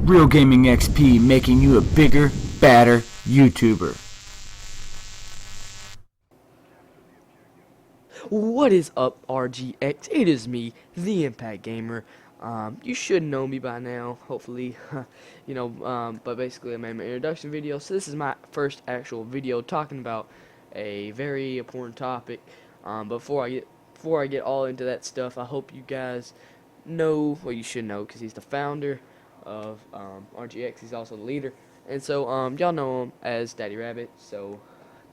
Real Gaming XP, making you a bigger, badder YouTuber. What is up, RGX? It is me, theIMP4CTgamer. You should know me by now, hopefully. But basically I made my introduction video, so this is my first actual video talking about a very important topic. Before I get all into that stuff, I hope you guys know, well, you should know, because he's the founder of RGX. He's also the leader, and so y'all know him as Daddy Rabbit. So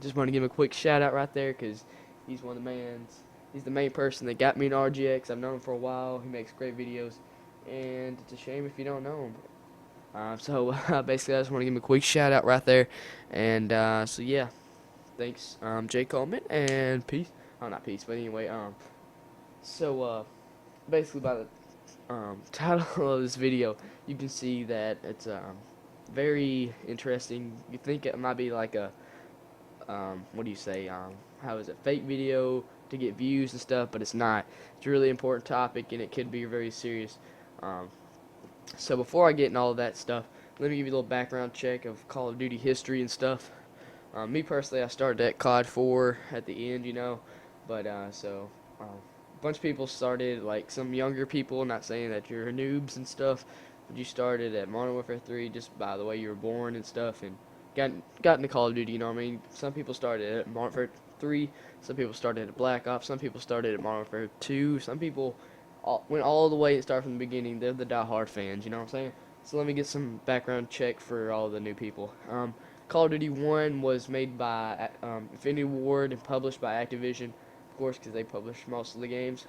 just want to give him a quick shout out right there, because he's one of the mans. He's the main person that got me in RGX. I've known him for a while. He makes great videos, and it's a shame if you don't know him. Basically, I just want to give him a quick shout out right there, and so yeah, thanks, Jay Coleman, and peace. Oh, not peace, but anyway, basically by the title of this video, you can see that it's very interesting. You think it might be like a what do you say? How is it? Fake video to get views and stuff, but it's not. It's a really important topic, and it could be very serious. Um, so before I get in all of that stuff, let me give you a little background check of Call of Duty history and stuff. Me personally, I started at COD 4 at the end, but a bunch of people started, like some younger people. Not saying that you're noobs and stuff, but you started at Modern Warfare 3 just by the way you were born and stuff, and got into Call of Duty. You know what I mean? Some people started at Modern Warfare 3, some people started at Black Ops, some people started at Modern Warfare 2, some people went all the way and started from the beginning. They're the die-hard fans, you know what I'm saying? So let me get some background check for all the new people. Call of Duty 1 was made by Infinity Ward and published by Activision, of course, because they publish most of the games.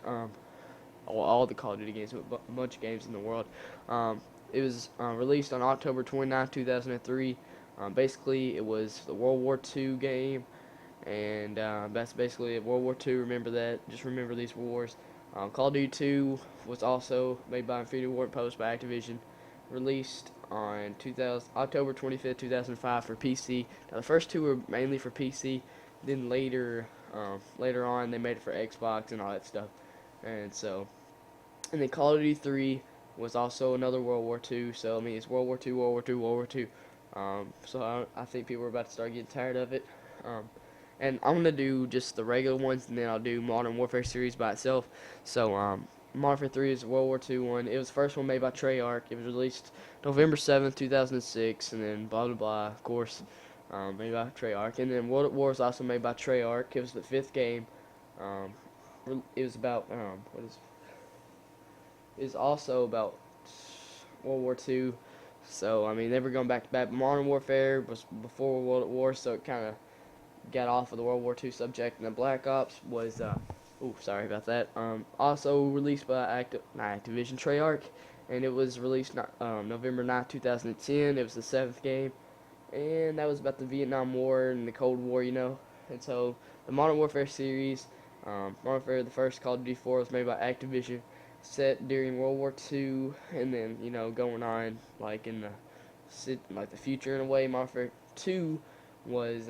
All the Call of Duty games, a bunch of games in the world. It was released on October 29, 2003. Basically, it was the World War II game, and that's basically it. World War II, remember that. Just remember these wars. Call of Duty 2 was also made by Infinity Ward and published by Activision. Released on October 25th, 2005 for PC. Now, the first two were mainly for PC. Then later on, they made it for Xbox and all that stuff. And then Call of Duty 3 was also another World War II. So, I mean, it's World War II, World War II, World War II. I think people are about to start getting tired of it. And I'm going to do just the regular ones, and then I'll do Modern Warfare series by itself. Modern Warfare 3 is a World War II one. It was the first one made by Treyarch. It was released November 7th, 2006, and then blah, blah, blah, of course, made by Treyarch. And then World at War was also made by Treyarch. It was the 5th game. It was about, it was also about World War II. So, I mean, they were going back to back. Modern Warfare was before World at War, so it kind of got off of the World War II subject. And then Black Ops was, sorry about that. Also released by Activision Treyarch, and it was released November 9th, 2010. It was the 7th game, and that was about the Vietnam War and the Cold War, And so, the Modern Warfare series, Modern Warfare, the first Call of Duty 4 was made by Activision, set during World War II, and then going on like in the future in a way. Modern Warfare 2 was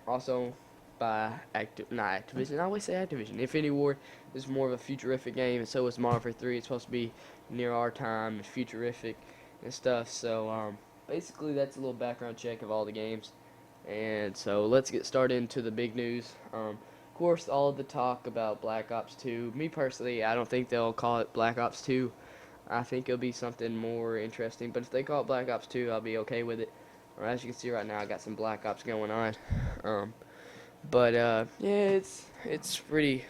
also by Activision. I always say Activision. Infinity Ward is more of a futurific game, and so is Modern Warfare 3. It's supposed to be near our time and futurific and stuff. So basically, that's a little background check of all the games. And so let's get started into the big news. Of course, all of the talk about Black Ops 2. Me personally, I don't think they'll call it Black Ops 2. I think it'll be something more interesting. But if they call it Black Ops 2, I'll be okay with it. Or as you can see right now, I got some Black Ops going on. Yeah, it's pretty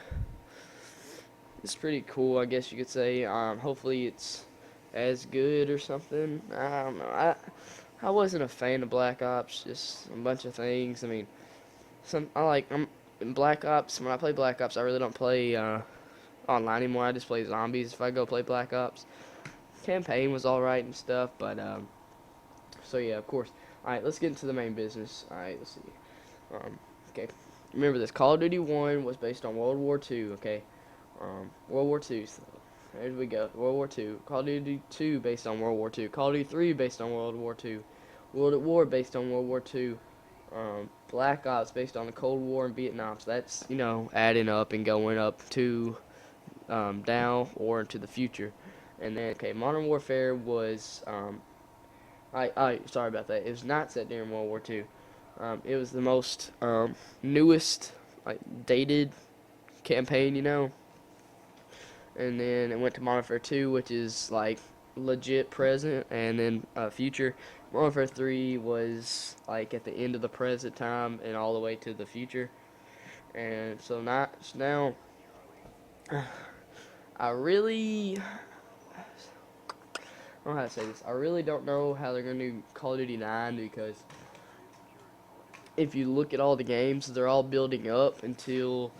cool, I guess you could say. Hopefully it's as good or something. I don't know. I wasn't a fan of Black Ops. Just a bunch of things. I mean, I'm in Black Ops. When I play Black Ops, I really don't play online anymore. I just play zombies if I go play Black Ops. Campaign was alright and stuff, but so yeah, of course. Alright, let's get into the main business. Alright, let's see. Okay. Remember this, Call of Duty 1 was based on World War II, okay? World War II, so there we go. World War II. Call of Duty 2 based on World War II. Call of Duty 3 based on World War II. World at War based on World War II. Black Ops based on the Cold War and Vietnam. So that's, adding up and going up to now or into the future. And then, okay, Modern Warfare was, sorry about that. It was not set during World War II. It was the most newest, like, dated campaign, you know. And then it went to Modern Warfare 2, which is like legit present, and then future. Modern Warfare 3 was like at the end of the present time and all the way to the future. And so now I really, I don't know how to say this. I really don't know how they're gonna do Call of Duty 9, because if you look at all the games, they're all building up until,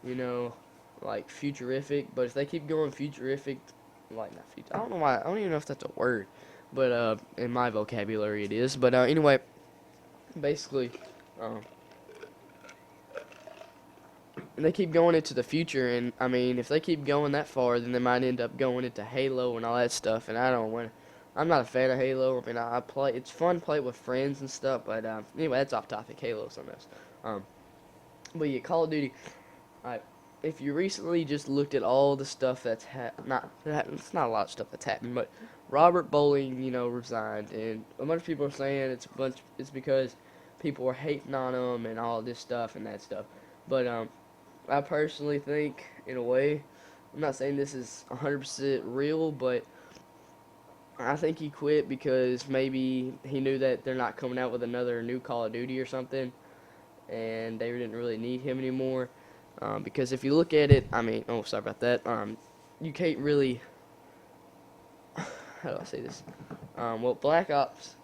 you know, like futurific. But if they keep going futurific, like not future, I don't know why. I don't even know if that's a word, but in my vocabulary it is. But anyway, basically, um, they keep going into the future, and I mean, if they keep going that far, then they might end up going into Halo and all that stuff. And I don't want. I'm not a fan of Halo. I mean, I play. It's fun to play with friends and stuff. But anyway, that's off topic. Halo's something else. But yeah, Call of Duty. I if you recently just looked at all the stuff that's it's not a lot of stuff that's happened, but Robert Bowling, you know, resigned, and a bunch of people are saying it's because people were hating on him and all this stuff and that stuff. But I personally think, in a way, I'm not saying this is 100% real, but I think he quit because maybe he knew that they're not coming out with another new Call of Duty or something, and they didn't really need him anymore. Because if you look at it, I mean, oh, sorry about that. You can't really, how do I say this? Well, Black Ops,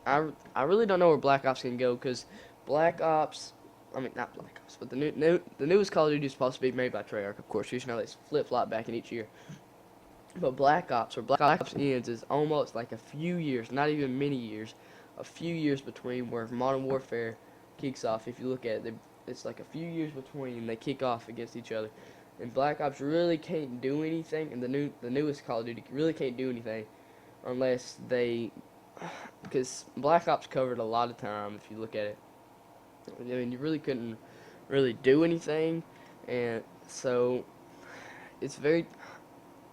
I really don't know where Black Ops can go, because Black Ops, I mean, not Black Ops, but the newest Call of Duty is supposed to be made by Treyarch, of course. You know, they flip-flop back in each year. But Black Ops, where Black Ops ends, is almost like a few years, not even many years, a few years between where Modern Warfare kicks off. If you look at it, it's like a few years between they kick off against each other. And Black Ops really can't do anything, and the newest Call of Duty really can't do anything unless they, because Black Ops covered a lot of time. If you look at it, I mean, you really couldn't really do anything, and so it's very,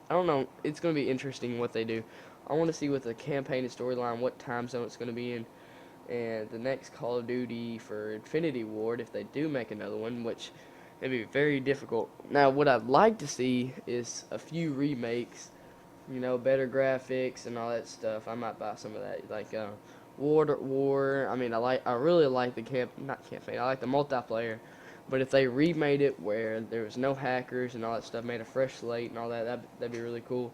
I don't know. It's going to be interesting what they do. I want to see what the campaign and storyline, what time zone it's going to be in, and the next Call of Duty for Infinity Ward, if they do make another one, which it'd be very difficult. Now, what I'd like to see is a few remakes, you know, better graphics and all that stuff. I might buy some of that, like War. I mean, I really like the not campaign. I like the multiplayer. But if they remade it where there was no hackers and all that stuff, made a fresh slate and all that, that'd be really cool.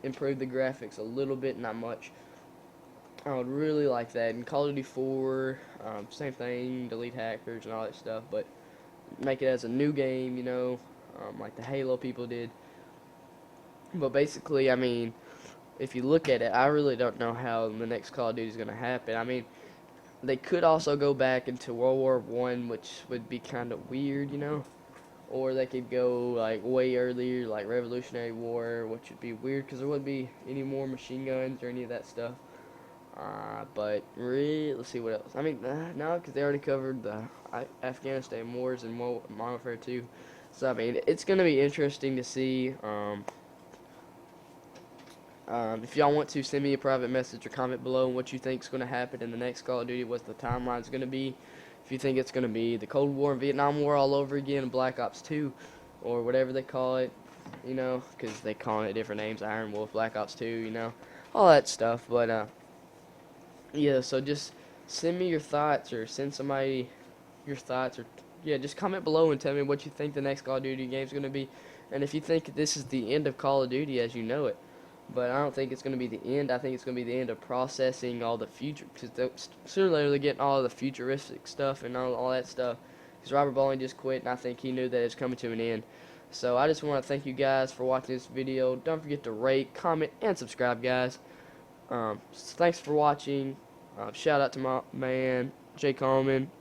Improve the graphics a little bit, not much. I would really like that. And Call of Duty 4, same thing, delete hackers and all that stuff, but make it as a new game, you know, like the Halo people did. But basically, I mean, if you look at it, I really don't know how the next Call of Duty is going to happen. I mean, they could also go back into World War One, which would be kind of weird, you know. Or they could go like way earlier, like Revolutionary War, which would be weird because there wouldn't be any more machine guns or any of that stuff. But really, let's see what else. I mean, no, because they already covered the Afghanistan wars and Modern Warfare 2. So I mean, it's gonna be interesting to see. If y'all want to, send me a private message or comment below on what you think is going to happen in the next Call of Duty, what the timeline is going to be. If you think it's going to be the Cold War and Vietnam War all over again, Black Ops 2, or whatever they call it, you know, because they call it different names, Iron Wolf, Black Ops 2, you know, all that stuff. But, yeah, so just send me your thoughts, or send somebody your thoughts, or, yeah, just comment below and tell me what you think the next Call of Duty game is going to be, and if you think this is the end of Call of Duty as you know it. But I don't think it's going to be the end. I think it's going to be the end of processing all the future, because sooner or later they're getting all the futuristic stuff and all that stuff. Because Robert Bowling just quit, and I think he knew that it's coming to an end. So I just want to thank you guys for watching this video. Don't forget to rate, comment, and subscribe, guys. Thanks for watching. Shout out to my man, Jay Coleman.